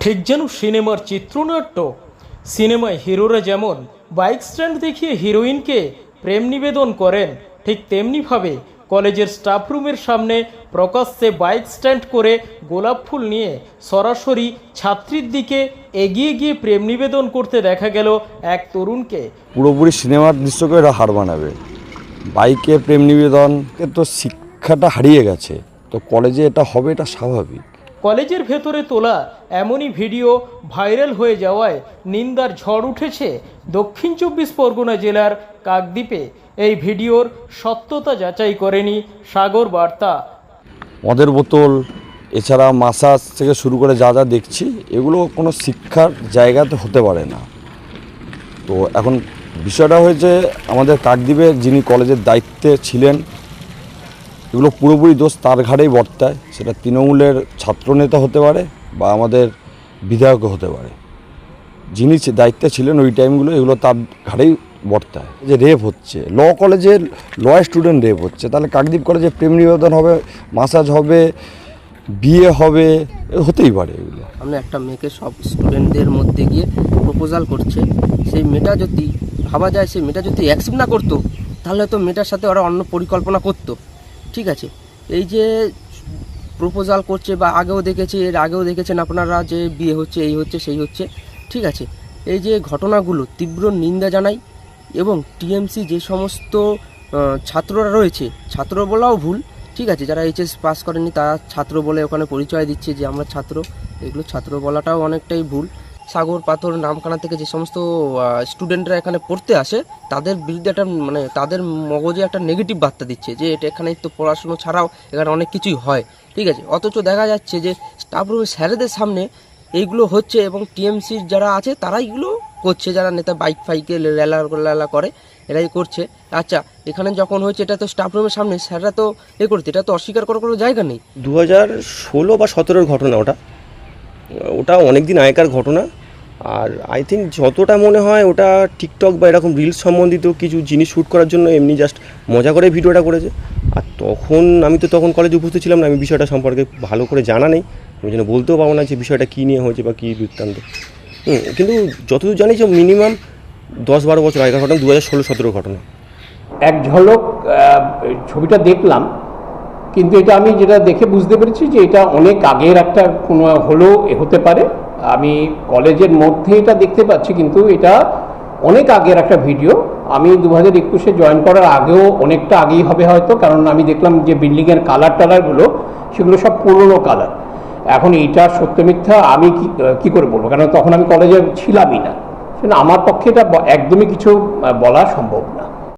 ঠিক যেন সিনেমার চিত্রনাট্য। সিনেমায় হিরোরা যেমন বাইক স্ট্যান্ড দেখিয়ে হিরোইনকে প্রেম নিবেদন করেন, ঠিক তেমনিভাবে কলেজের স্টাফ রুমের সামনে প্রকাশ্যে বাইক স্ট্যান্ড করে গোলাপ ফুল নিয়ে সরাসরি ছাত্রীর দিকে এগিয়ে গিয়ে প্রেম নিবেদন করতে দেখা গেল এক তরুণকে। পুরোপুরি সিনেমার দৃশ্যকে এরা হার মানাবে। বাইকে প্রেম নিবেদন তো শিক্ষাটা হারিয়ে গেছে, তো কলেজে এটা হবে, এটা স্বাভাবিক। কলেজের ভেতরে তোলা এমনই ভিডিও ভাইরাল হয়ে যাওয়ায় নিন্দার ঝড় উঠেছে দক্ষিণ 24 পরগনা জেলার কাকদ্বীপে। এই ভিডিওর সত্যতা যাচাই করেনি সাগর বার্তা। মদের বোতল এছাড়া মাসাজ থেকে শুরু করে যা যা দেখছি, এগুলো কোনো শিক্ষার জায়গাতে হতে পারে না। তো এখন বিষয়টা হয়েছে আমাদের কাকদ্বীপে যিনি কলেজের দায়িত্বে ছিলেন, এগুলো পুরোপুরি দোষ তার ঘাড়েই বর্তায়। সেটা তৃণমূলের ছাত্রনেতা হতে পারে বা আমাদের বিধায়কও হতে পারে। যিনি দায়িত্বে ছিলেন ওই টাইমগুলো, এগুলো তার ঘাড়েই বর্তায়। যে রেপ হচ্ছে, ল কলেজে ল স্টুডেন্ট রেপ হচ্ছে, তাহলে কাকদ্বীপ কলেজে প্রেম নিবেদন হবে, মাসাজ হবে, বিয়ে হবে, হতেই পারে এগুলো। আমরা একটা মেয়েকে সব স্টুডেন্টদের মধ্যে গিয়ে প্রপোজাল করছে, সেই মেয়েটা যদি ভাবা যায় সেই মেয়েটা যদি অ্যাকসেপ্ট না করতো, তাহলে তো মেয়েটার সাথে ওরা অন্য পরিকল্পনা করতো। ঠিক আছে, এই যে প্রপোজাল করছে বা আগেও দেখেছি, এর আগেও দেখেছেন আপনারা যে বিয়ে হচ্ছে, এই হচ্ছে, সেই হচ্ছে। ঠিক আছে, এই যে ঘটনাগুলো তীব্র নিন্দা জানাই। এবং টিএমসি যে সমস্ত ছাত্ররা রয়েছে, ছাত্র বলাও ভুল, ঠিক আছে, যারা এইচএস পাস করেনি তারা ছাত্র বলে ওখানে পরিচয় দিচ্ছে যে আমরা ছাত্র, এগুলো ছাত্র বলাটাও অনেকটাই ভুল। সাগর পাথর নামখানা থেকে যে সমস্ত স্টুডেন্টরা এখানে পড়তে আসে, তাদের বিরুদ্ধে একটা তাদের মগজে একটা নেগেটিভ বার্তা দিচ্ছে যে এটা এখানে তো পড়াশুনো ছাড়াও এখানে অনেক কিছুই হয়। ঠিক আছে, অথচ দেখা যাচ্ছে যে স্টাফ রুমের স্যারেদের সামনে এইগুলো হচ্ছে এবং টিএমসির যারা আছে তারা এইগুলো করছে, যারা নেতা বাইক ফাইকে লেলা করে এরাই করছে। আচ্ছা, এখানে যখন হয়েছে এটা তো স্টাফ রুমের সামনে, স্যাররা তো করছে, এটা তো অস্বীকার করার কোনো জায়গা নেই। 2016 বা 17 ঘটনা, ওটা অনেক দিন আগেকার ঘটনা। আর আই থিঙ্ক যতটা মনে হয় ওটা টিকটক বা এরকম রিলস সম্বন্ধিত কিছু জিনিস শ্যুট করার জন্য এমনি জাস্ট মজা করে ভিডিওটা করেছে। আর আমি তো তখন কলেজে উপস্থিত ছিলাম না, আমি বিষয়টা সম্পর্কে ভালো করে জানা নেই, আমি যেন বলতেও পারবো না যে বিষয়টা কী নিয়ে হয়েছে বা কী বৃত্তান্ত। কিন্তু যতদূর জানি যে মিনিমাম 10-12 বছর আগেকার ঘটনা, 2016-17 ঘটনা। এক ঝলক ছবিটা দেখলাম, কিন্তু এটা আমি যেটা দেখে বুঝতে পেরেছি যে এটা অনেক আগের একটা কোনো হলেও হতে পারে। আমি কলেজের মধ্যে এটা দেখতে পাচ্ছি, কিন্তু এটা অনেক আগের একটা ভিডিও। আমি 2021-এ জয়েন করার আগেও অনেকটা আগেই হবে হয়তো, কারণ আমি দেখলাম যে বিল্ডিংয়ের কালারগুলো সেগুলো সব পুরনো কালার। এখন এইটা সত্য মিথ্যা আমি কি করে বলবো, কারণ তখন আমি কলেজে ছিলামই না, আমার পক্ষে এটা একদমই কিছু বলা সম্ভব না।